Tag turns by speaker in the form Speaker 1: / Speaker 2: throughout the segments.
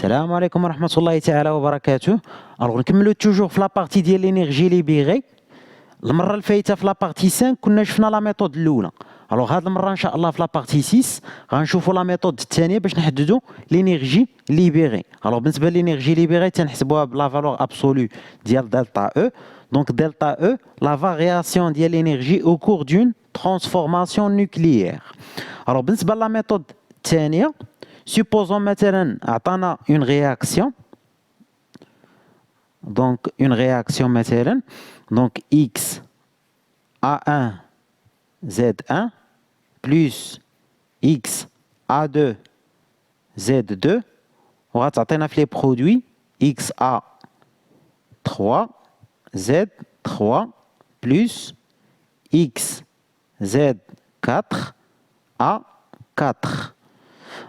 Speaker 1: Salam alaikum wa rahmatullahi ta'ala wa barakatuh. Alors, نكملوا toujours في la partie ديال l'énergie libérée. المرة الفايتة في la partie 5 كنا شفنا لا ميثود الأولى. Alors هاد المرة إن شاء الله في la partie 6 غنشوفوا لا ميثود الثانية باش نحددوا l'énergie libérée. Alors بالنسبة للénergie libérée تنحسبوها بلا valeur absolue ديال delta E. Donc delta E, la variation ديال l'énergie au cours d'une transformation nucléaire. Alors بالنسبة للا ميثود الثانية supposons maintenant عطانا une réaction. Donc une réaction مثلا donc X A1 Z1 plus X A2 Z2 وغتعطينا في les produits XA3 Z3 plus X Z4 A4.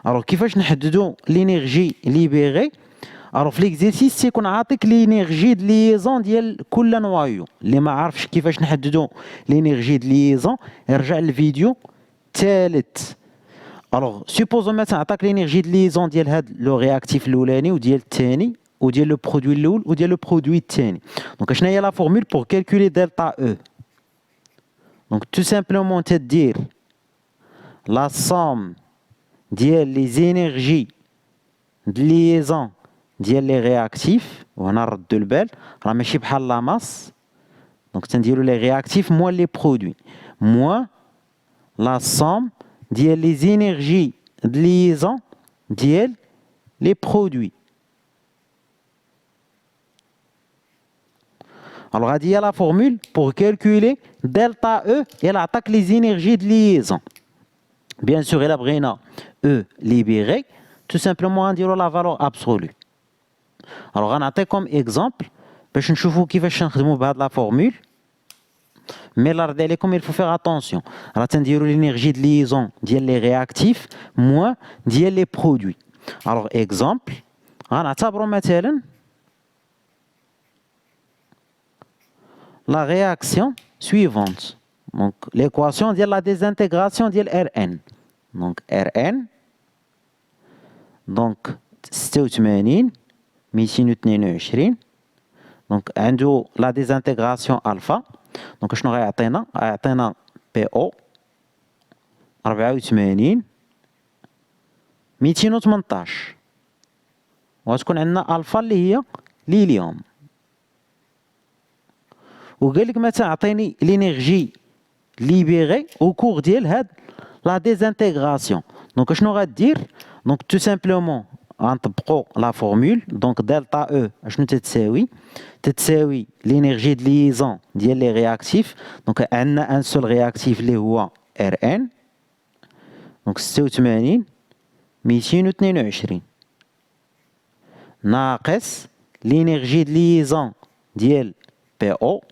Speaker 1: Alors كيفاش نحددوا l'énergie libérée؟ Alors في l'exercice تيكون عاطيك l'énergie de liaison ديال كل نوايو. اللي ما عارفش كيفاش نحددوا l'énergie de liaison يرجع للفيديو الثالث. Alors supposons مثلا عطاك l'énergie de liaison ديال هاد لو رياكتيف الاولاني وديال الثاني وديال لو برودوي الاول وديال لو برودوي الثاني. دونك شنو هي لا فورمول pour calculer delta E؟ Donc tout simplement تدير la somme ديال les énergies de liaison ديال لي رياكتيف وهنا نردوا البال راه ماشي بحال لا ماس. دونك تنديروا لي رياكتيف موان لي برودوي موان لا سوم ديال لي زينيرجي د ليزون ديال لي برودوي. الوغ هادي هي لا فورمول بور كالكولي دلتا او الا عطاك لي زينيرجي د ليزون. بيان سور الا بغينا او ليبيري تو سامبلومون غنديرو لا فالور ابسولو. Alors غنعطيكم اكزامبل باش نشوفوا كيفاش نخدموا بهاد لا فورمول. مي لا رد عليكم il faut faire attention. راه تنديروا لينيرجي د ليزون ديال لي رياكتيف موان ديال لي برودوي. Alors اكزامبل غنعتبروا مثلا la réaction suivante. Donc l'équation ديال la désintégration ديال Rn. Donc Rn donc 86 222. دونك عنده لا ديزانتيغراسيون الفا. دونك شنو غيعطينا؟ غيعطينا بي او 84 218 وغتكون عندنا الفا اللي هي ليليوم. وقال لك مثلا عطيني لينيرجي ليبيري او كور ديال هاد لا ديزانتيغراسيون. دونك شنو غدير؟ دونك تو سامبلومون غنطبقوا لا فورمول. دونك دلتا او شنو تتساوي لينيرجي د ليزون ديال لي رياكتيف. دونك عندنا ان سول رياكتيف اللي هو ار ان. دونك 86 222 ناقص لينيرجي د ليزون ديال بي او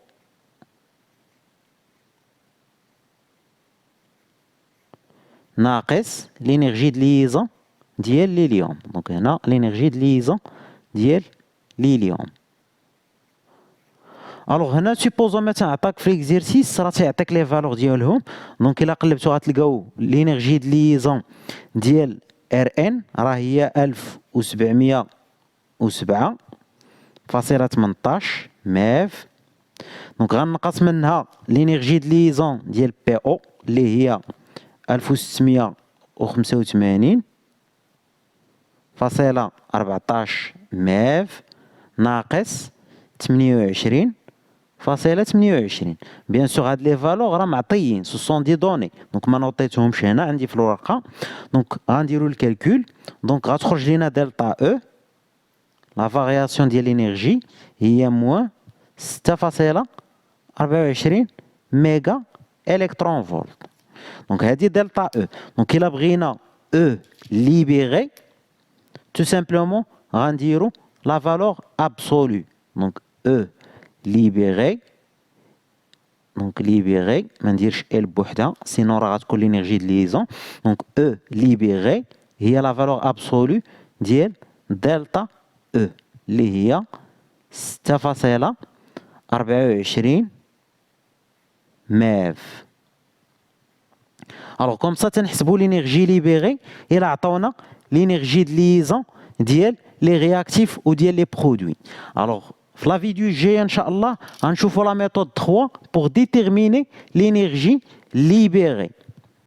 Speaker 1: ناقص لينيرجي د ليزون ديال ليليوم. دونك هنا لينيرجي د ليزون ديال ليليوم. الوغ هنا سيبوزون مثلا عطاك في ليكزيرسيس راه تيعطيك لي فالور ديالهم. دونك الا قلبتو غتلقاو لينيرجي د ليزون ديال ار ان راه هي 1707.18 ماف. دونك غنقص منها لينيرجي د ليزون ديال بي او اللي هي 1685.14 ماف ناقص 28.28. بيان سور هاد لي فالور راه معطيين سو سون دي دوني. دونك ما نوطيتهمش هنا عندي في الورقه. دونك غنديروا الكالكول. دونك غتخرج لينا دلتا او لا فارياسيون ديال لينيرجي هي موان 6.24 ميغا الكترون فولت. دونك هادي دلتا او. دونك الا بغينا او ليبيري تو سامبلومون غنديرو لا فالور ابسولو. دونك او ليبيري. دونك ليبيري ما نديرش ال بوحدها سينو راه غتكون لينيرجي د ليزون. دونك او ليبيري هي لا فالور ابسولو ديال دلتا او اللي هي 6.24 ماف. Alors comme ça تنحسبوا l'énergie libérée. إلا عطاونا l'énergie de liaison ديال les réactifs ou les produits. Alors, dans la vidéo G, Inch'Allah, on va voir la méthode 3 pour déterminer l'énergie libérée.